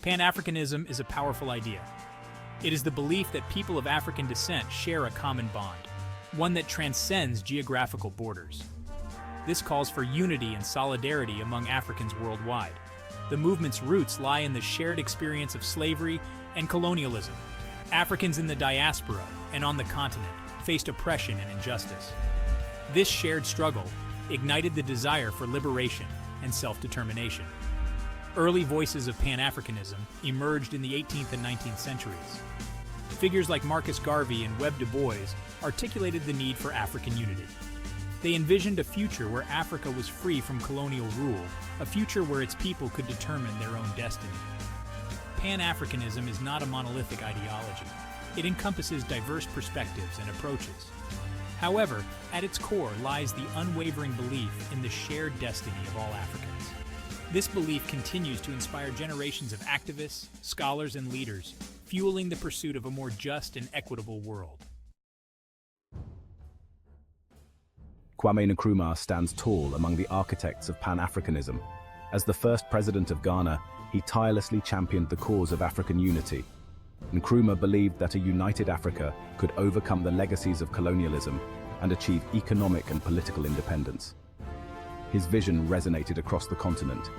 Pan-Africanism is a powerful idea. It is the belief that people of African descent share a common bond, one that transcends geographical borders. This calls for unity and solidarity among Africans worldwide. The movement's roots lie in the shared experience of slavery and colonialism. Africans in the diaspora and on the continent faced oppression and injustice. This shared struggle ignited the desire for liberation and self-determination. Early voices of Pan-Africanism emerged in the 18th and 19th centuries. Figures like Marcus Garvey and Webb Du Bois articulated the need for African unity. They envisioned a future where Africa was free from colonial rule, a future where its people could determine their own destiny. Pan-Africanism is not a monolithic ideology. It encompasses diverse perspectives and approaches. However, at its core lies the unwavering belief in the shared destiny of all Africans. This belief continues to inspire generations of activists, scholars, and leaders, fueling the pursuit of a more just and equitable world. Kwame Nkrumah stands tall among the architects of Pan-Africanism. As the first president of Ghana, he tirelessly championed the cause of African unity. Nkrumah believed that a united Africa could overcome the legacies of colonialism and achieve economic and political independence. His vision resonated across the continent.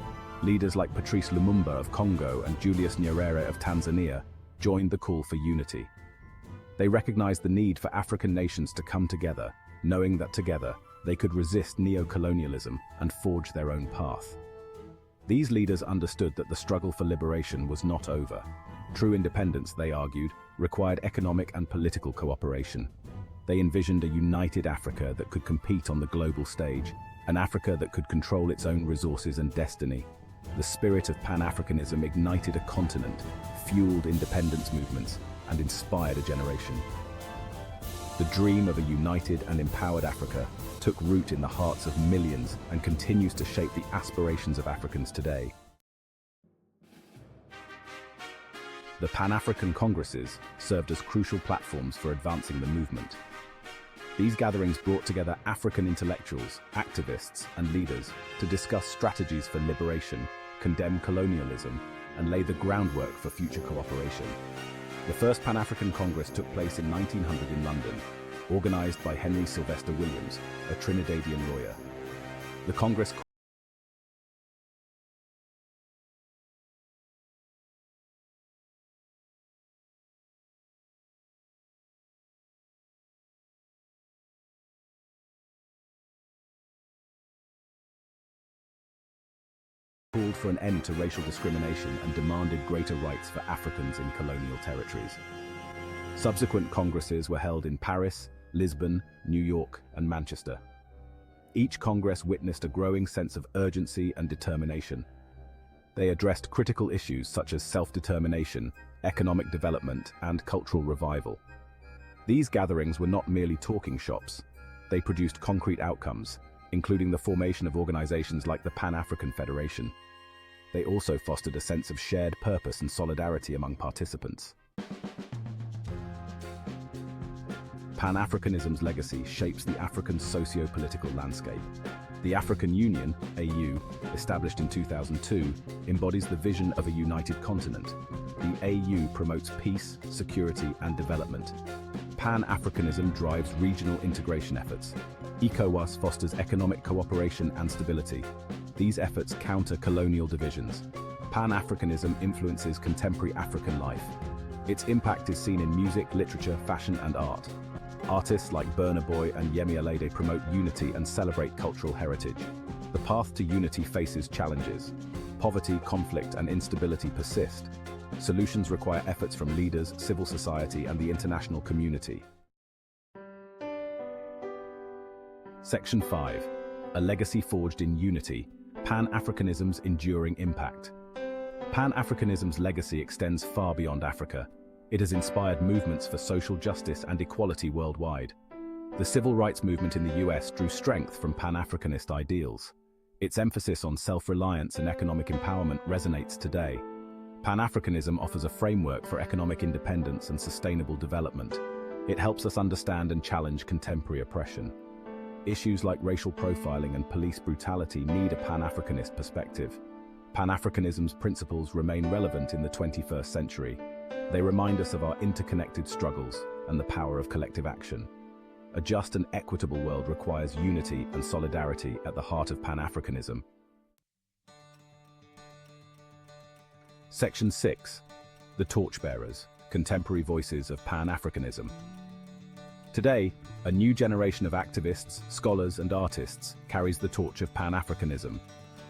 Leaders like Patrice Lumumba of Congo and Julius Nyerere of Tanzania joined the call for unity. They recognized the need for African nations to come together, knowing that together they could resist neo-colonialism and forge their own path. These leaders understood that the struggle for liberation was not over. True independence, they argued, required economic and political cooperation. They envisioned a united Africa that could compete on the global stage, an Africa that could control its own resources and destiny. The spirit of Pan-Africanism ignited a continent, fueled independence movements, and inspired a generation. The dream of a united and empowered Africa took root in the hearts of millions and continues to shape the aspirations of Africans today. The Pan-African Congresses served as crucial platforms for advancing the movement. These gatherings brought together African intellectuals, activists, and leaders to discuss strategies for liberation, condemn colonialism, and lay the groundwork for future cooperation. The first Pan-African Congress took place in 1900 in London, organized by Henry Sylvester Williams, a Trinidadian lawyer. The Congress called for an end to racial discrimination and demanded greater rights for Africans in colonial territories. Subsequent congresses were held in Paris, Lisbon, New York, and Manchester. Each congress witnessed a growing sense of urgency and determination. They addressed critical issues such as self-determination, economic development, and cultural revival. These gatherings were not merely talking shops. They produced concrete outcomes, including the formation of organizations like the Pan-African Federation. They also fostered a sense of shared purpose and solidarity among participants. Pan-Africanism's legacy shapes the African socio-political landscape. The African Union, AU, established in 2002, embodies the vision of a united continent. The AU promotes peace, security, and development. Pan-Africanism drives regional integration efforts. ECOWAS fosters economic cooperation and stability. These efforts counter colonial divisions. Pan-Africanism influences contemporary African life. Its impact is seen in music, literature, fashion, and art. Artists like Burna Boy and Yemi Alade promote unity and celebrate cultural heritage. The path to unity faces challenges. Poverty, conflict, and instability persist. Solutions require efforts from leaders, civil society, and the international community. Section 5. A legacy forged in unity. Pan-Africanism's enduring impact. Pan-Africanism's legacy extends far beyond Africa. It has inspired movements for social justice and equality worldwide. The civil rights movement in the US drew strength from Pan-Africanist ideals. Its emphasis on self-reliance and economic empowerment resonates today. Pan-Africanism offers a framework for economic independence and sustainable development. It helps us understand and challenge contemporary oppression. Issues like racial profiling and police brutality need a Pan-Africanist perspective. Pan-Africanism's principles remain relevant in the 21st century. They remind us of our interconnected struggles and the power of collective action. A just and equitable world requires unity and solidarity at the heart of Pan-Africanism. Section 6. The Torchbearers, Contemporary Voices of Pan-Africanism. Today, a new generation of activists, scholars, and artists carries the torch of Pan-Africanism.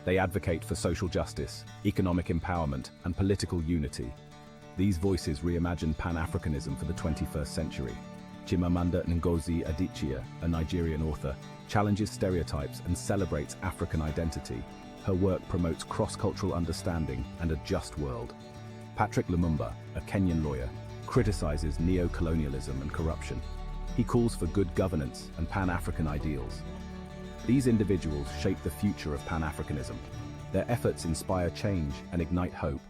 They advocate for social justice, economic empowerment, and political unity. These voices reimagine Pan-Africanism for the 21st century. Chimamanda Ngozi Adichie, a Nigerian author, challenges stereotypes and celebrates African identity. Her work promotes cross-cultural understanding and a just world. Patrick Lumumba, a Kenyan lawyer, criticizes neo-colonialism and corruption. He calls for good governance and Pan-African ideals. These individuals shape the future of Pan-Africanism. Their efforts inspire change and ignite hope.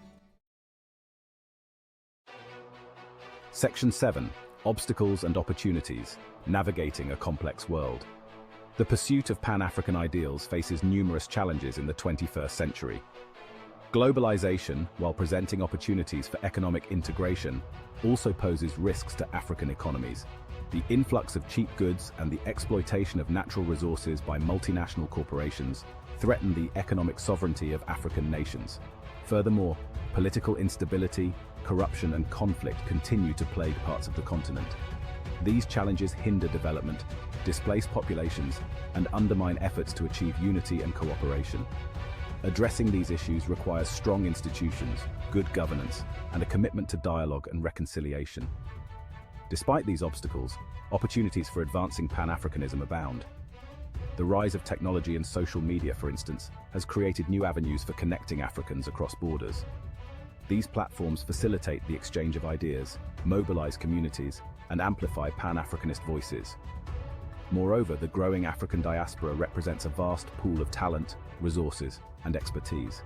Section 7. Obstacles and Opportunities, Navigating a Complex World. The pursuit of Pan-African ideals faces numerous challenges in the 21st century. Globalization, while presenting opportunities for economic integration, also poses risks to African economies. The influx of cheap goods and the exploitation of natural resources by multinational corporations threaten the economic sovereignty of African nations. Furthermore, political instability, corruption, and conflict continue to plague parts of the continent. These challenges hinder development, displace populations, and undermine efforts to achieve unity and cooperation. Addressing these issues requires strong institutions, good governance, and a commitment to dialogue and reconciliation. Despite these obstacles, opportunities for advancing Pan-Africanism abound. The rise of technology and social media, for instance, has created new avenues for connecting Africans across borders. These platforms facilitate the exchange of ideas, mobilize communities, and amplify Pan-Africanist voices. Moreover, the growing African diaspora represents a vast pool of talent, resources, and expertise.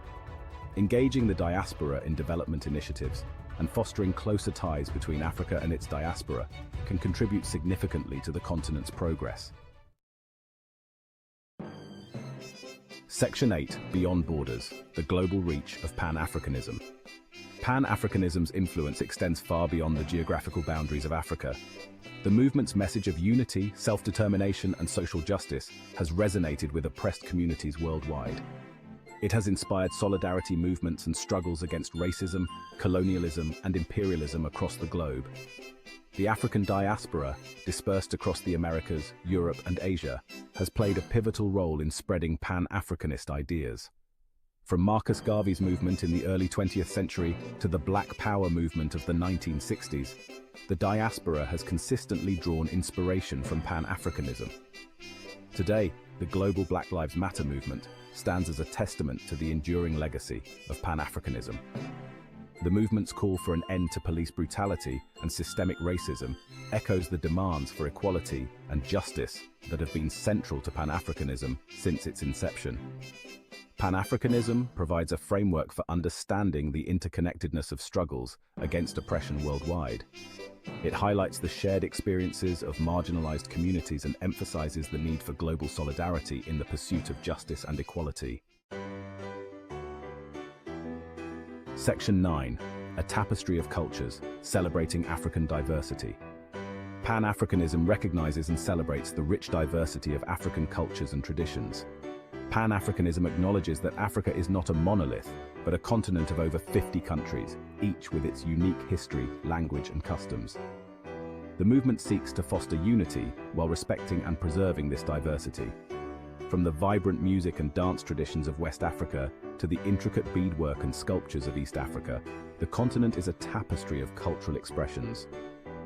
Engaging the diaspora in development initiatives and fostering closer ties between Africa and its diaspora can contribute significantly to the continent's progress. Section 8. Beyond Borders, the Global Reach of Pan-Africanism. Pan-Africanism's influence extends far beyond the geographical boundaries of Africa. The movement's message of unity, self-determination, and social justice has resonated with oppressed communities worldwide. It has inspired solidarity movements and struggles against racism, colonialism, and imperialism across the globe. The African diaspora, dispersed across the Americas, Europe, and Asia, has played a pivotal role in spreading Pan-Africanist ideas. From Marcus Garvey's movement in the early 20th century to the Black Power movement of the 1960s, the diaspora has consistently drawn inspiration from Pan-Africanism. Today, the global Black Lives Matter movement stands as a testament to the enduring legacy of Pan-Africanism. The movement's call for an end to police brutality and systemic racism echoes the demands for equality and justice that have been central to Pan-Africanism since its inception. Pan-Africanism provides a framework for understanding the interconnectedness of struggles against oppression worldwide. It highlights the shared experiences of marginalized communities and emphasizes the need for global solidarity in the pursuit of justice and equality. Section 9. A Tapestry of Cultures, Celebrating African Diversity. Pan-Africanism recognizes and celebrates the rich diversity of African cultures and traditions. Pan-Africanism acknowledges that Africa is not a monolith, but a continent of over 50 countries, each with its unique history, language, and customs. The movement seeks to foster unity while respecting and preserving this diversity. From the vibrant music and dance traditions of West Africa to the intricate beadwork and sculptures of East Africa, the continent is a tapestry of cultural expressions.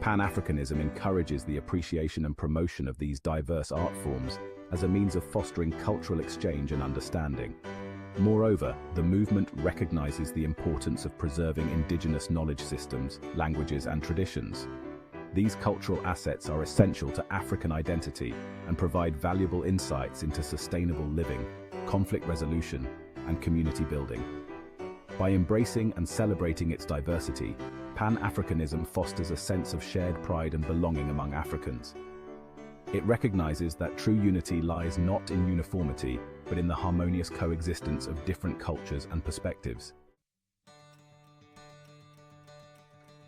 Pan-Africanism encourages the appreciation and promotion of these diverse art forms as a means of fostering cultural exchange and understanding. Moreover, the movement recognizes the importance of preserving indigenous knowledge systems, languages, and traditions. These cultural assets are essential to African identity and provide valuable insights into sustainable living, conflict resolution, and community building. By embracing and celebrating its diversity, Pan-Africanism fosters a sense of shared pride and belonging among Africans. It recognizes that true unity lies not in uniformity, but in the harmonious coexistence of different cultures and perspectives.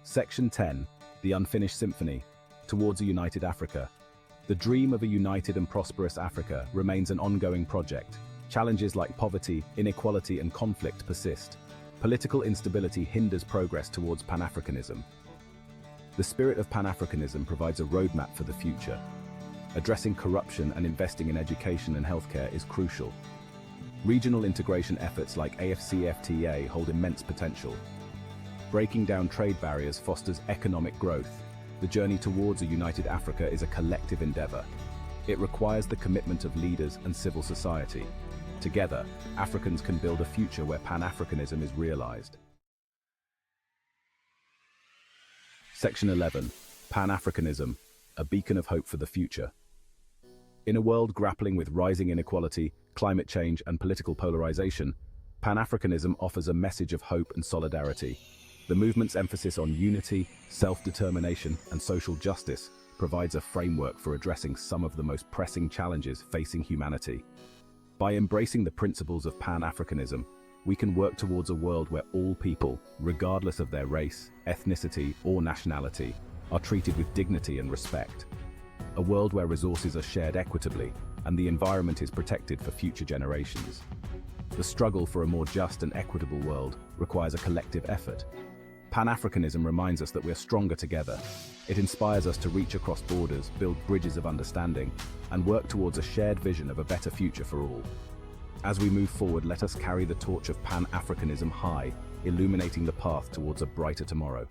Section 10. The Unfinished Symphony. Towards a United Africa. The dream of a united and prosperous Africa remains an ongoing project. Challenges like poverty, inequality, and conflict persist. Political instability hinders progress towards Pan-Africanism. The spirit of Pan-Africanism provides a roadmap for the future. Addressing corruption and investing in education and healthcare is crucial. Regional integration efforts like AFCFTA hold immense potential. Breaking down trade barriers fosters economic growth. The journey towards a united Africa is a collective endeavor. It requires the commitment of leaders and civil society. Together, Africans can build a future where Pan-Africanism is realized. Section 11. Pan-Africanism, a beacon of hope for the future. In a world grappling with rising inequality, climate change, and political polarization, Pan-Africanism offers a message of hope and solidarity. The movement's emphasis on unity, self-determination, and social justice provides a framework for addressing some of the most pressing challenges facing humanity. By embracing the principles of Pan-Africanism, we can work towards a world where all people, regardless of their race, ethnicity, or nationality, are treated with dignity and respect. A world where resources are shared equitably and the environment is protected for future generations. The struggle for a more just and equitable world requires a collective effort. Pan-Africanism reminds us that we are stronger together. It inspires us to reach across borders, build bridges of understanding, and work towards a shared vision of a better future for all. As we move forward, let us carry the torch of Pan-Africanism high, illuminating the path towards a brighter tomorrow.